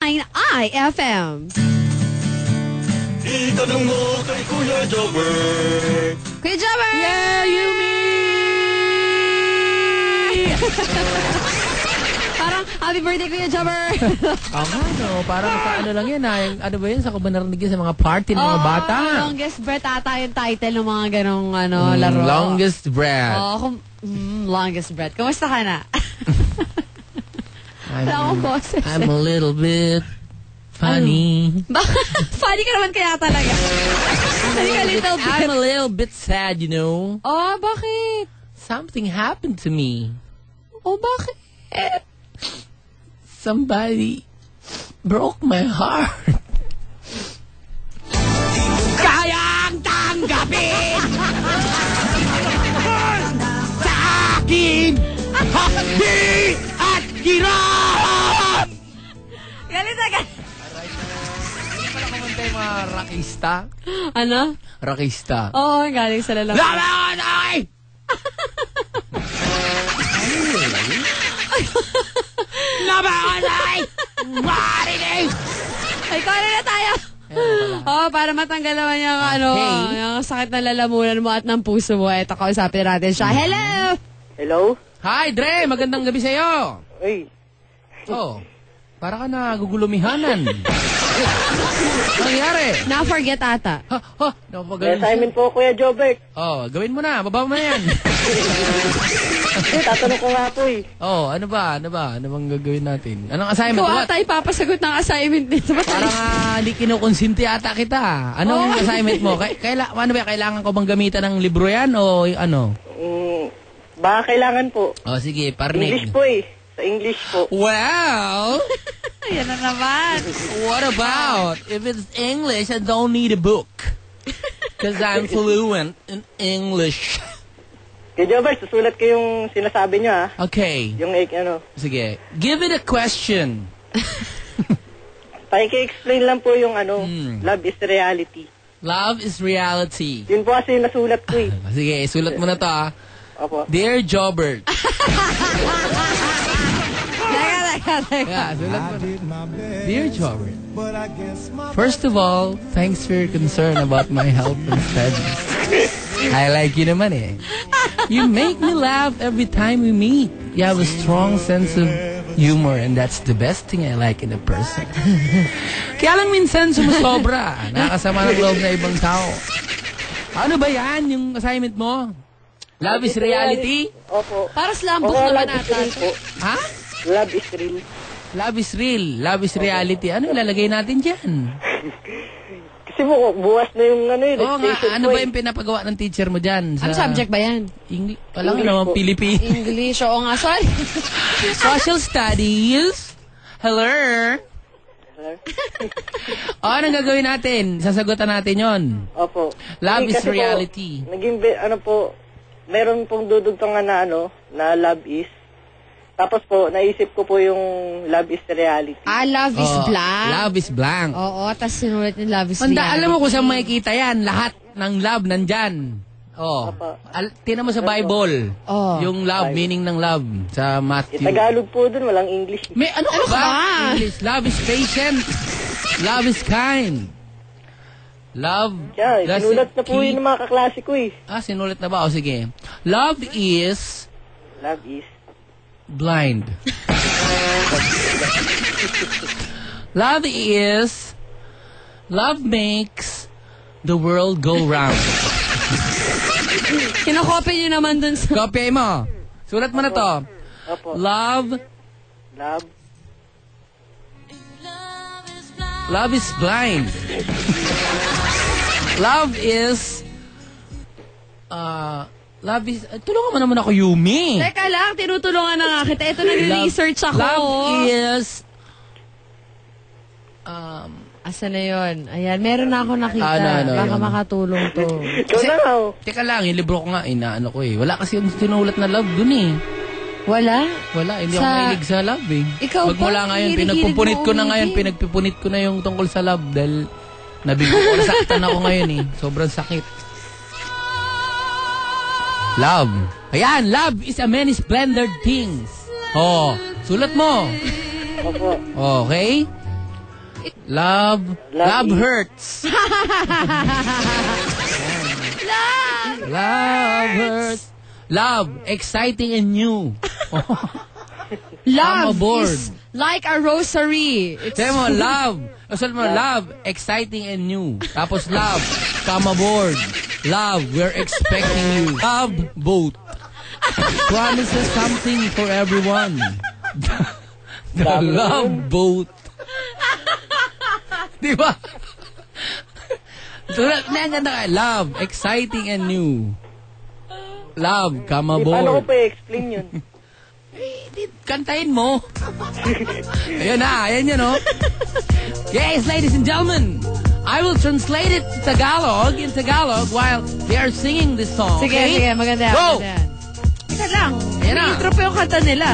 IFM. Itanong mo kay Kuya Jobber. Kuya Jobber! Yeah, Yumi! Parang happy birthday, Kuya Jobber! Parang sa ano lang yan ano ba yun? Sa kubanarinig yun sa mga party ng mga bata. Longest breath ata yung title ng mga ganong laro. Longest breath. Longest breath. Kumusta ka na? I'm a little bit funny. Funny ka naman kaya talaga. I'm a little bit sad, you know. Oh, bakit? Something happened to me. Oh, bakit? Somebody broke my heart. Kayang tanggapin sa akin hapdi at hirap! Galit na galit. Hindi pala kumanta yung mga rockista. Ano? Rockista. Oo, galing sa lalaki. Laban ay! Laban ay! Marinig! Ay, kaya na tayo. Para matanggal naman yung yung sakit na lalamunan mo at ng puso mo. Eto, kausapin natin siya. Hello! Hello? Hi, Dre! Magandang gabi sa'yo! Ay, Para ka na gugulumihanan. Ano nangyari? Na-forget ata. may assignment po, Kuya Jobert. Gawin mo na. Baba mo na yan. Tatanong ko nga po Ano ba? Ano bang gagawin natin? Anong assignment? Ikaw ata ipapasagot ng assignment dito. Parang hindi kinukonsinti ata kita. Anong assignment mo? Kailangan ko bang gamitan ng libro yan o ano? Baka kailangan po. Sige, parinig. English po Sa English po. Well, Yan na naman. what about if it's English, I don't need a book. Because I'm fluent in English. Kuya Jobert, susulat ko yung sinasabi nyo Okay. Yung Sige. Give it a question. Paki-explain lang po yung love is reality. Love is reality. Yun po kasi yung nasulat ko Sige, sulat mo na to Opo. Dear Jobert. Teka. Sulat mo na. Dear Jobert. First of all, thanks for your concern about my health and studies. I like you naman You make me laugh every time we meet. You have a strong sense of humor and that's the best thing I like in a person. Kaya lang minsan sumusobra. Nakakasama ng loob na ibang tao. Ano ba yan, yung assignment mo? Love is reality? Opo. Para slam book naman ata. Ha? Love is real. Love is real. Love is reality. Ano ilalagay natin dyan? Kasi po, buwas na yung Oo nga, ano ba yung pinapagawa ng teacher mo dyan? Ano subject ba yan? English. Walang naman, Pilipino. English. Oo nga, sorry. Social studies. Hello? Anong gagawin natin? Sasagutan natin yon. Opo. Love is Kasi reality. Po, meron pong dudugtungan na na love is. Tapos po, naisip ko po yung love is reality. Love is blank. Love is blank. Oo, tapos sinulat yung love is reality. Alam mo kung saan makikita yan. Lahat ng love nandyan. Tingnan mo sa Bible. Yung love, meaning ng love sa Matthew. Tagalog po dun, walang English. May ano ba? English. Love is patient. Love is kind. Love. Sinulat na po yun ng mga kaklase ko sinulat na ba? Sige. Love is blind. Love makes the world go round. Kinokopy nyo naman dun sa... Kopya mo. Sulat mo na to. Opo. Love is blind. Love is tulungan mo naman ako, Yumi. Teka lang, tinutulungan na nga kita. Ito nag-research ako. Love is asa na yun? Ayan, meron na ako nakita. Baka makatulong to. Teka lang, yung libro ko nga, inaano ko Wala kasi yung sinulat na love dun Wala? Wala, hindi ako mahilig sa love Ikaw Magmula ngayon, pinagpupunit ko na yung tungkol sa love dahil nabigo ko, nasaktan ako ngayon Sobrang sakit. Love. Ayan, love is a many splendid things. Sulat mo. Opo. Okay? Love hurts. Love hurts. Love, exciting and new. Love aboard. is like a rosary. It's Sabi mo, love, exciting and new. Tapos love, come aboard. Love, we're expecting you. Love boat. Promises something for everyone. The love boat. Diba? Love, exciting and new. Love, come aboard. Paano ko pa i-explain yun? Kantahin mo. Ayan na, ayan yun, no? Yes, ladies and gentlemen, I will translate it to Tagalog, in Tagalog, while they are singing this song. Sige, okay? sige, maganda yan. Go! Maganda yan. Teka lang, Ayan na. intro pa yung kanta nila.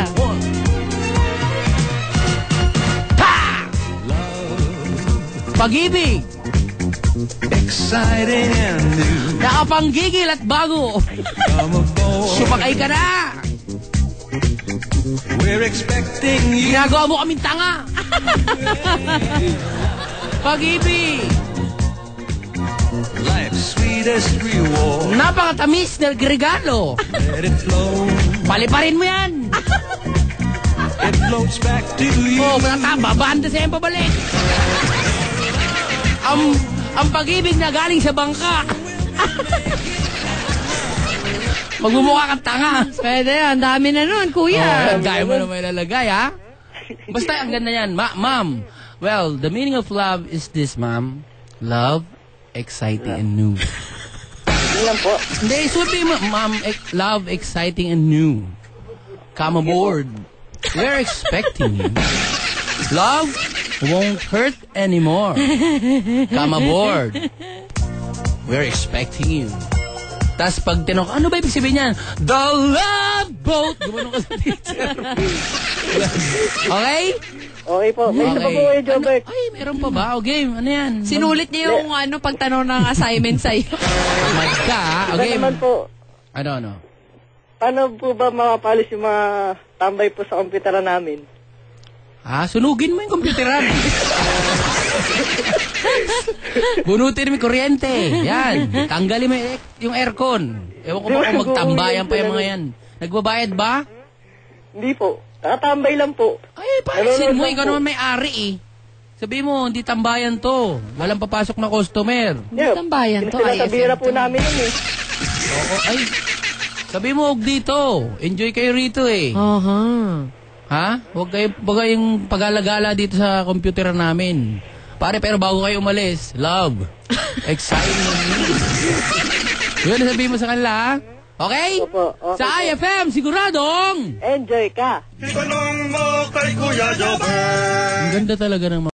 Pag-ibig, Exciting and new. nakapanggigil at bago. Come aboard. Sumakay ka na. We're expecting you. Ginagawa mo kaming tanga. Pag-ibig, Life's sweetest reward. napakatamis na regalo. Let it flow. Paliparin mo yan. It floats back to you. Oh, babanda sa yung pabalik. Ang pag-ibig na galing sa bangka. Magmumukha kang tanga. Pwede yan, dami na nun, kuya. Oh, gaya mo na may lalagay, ha? Basta, ang ganda yan. Ma'am, well, the meaning of love is this, ma'am. Love, exciting and new. Yun lang po. Hindi, sabi mo, ma'am, love, exciting and new. Come aboard. We're expecting you. Love won't hurt anymore. Come aboard. We're expecting you. Tapos pag tinok, ano ba ibig sabihin yan? The Love Boat! Gumano ka sa teacher. Okay? Okay po. May isa pa po kayo, Jobert. Ay, meron pa ba? O game, ano yan? Sinulit niya yung pagtanong ng assignment sa'yo. Mad ka, ha? O Ano game. naman po, Ano? paano po ba makapalis yung mga tambay po sa komputera namin? Sunugin mo yung computeran. Bunutin mo yung kuryente. Yan. Tanggalin mo yung aircon. Ewan ko ba kung magtambayan pa yung mga yan. Nagbabayad ba? Hindi po. Tatambay lang po. Ay, paalisin mo. Ikaw naman may ari eh. Sabi mo, hindi tambayan to. Walang papasok na customer. Yeah. Tambayan to, Sinasabihan na ISM po to. namin yun eh. Oo, ay. Sabi mo, huwag dito. Enjoy kayo rito eh. Aha. Ha? Huwag kayong pag-alagala dito sa computer namin. Pare, pero bago kayo umalis, love, exciting. Yun, sabihin mo sa kanila, ha? Okay? Opo, okay Sa po. IFM, siguradong! Enjoy ka! Itanong mo kay Kuya Jobber. Ang ganda talaga ng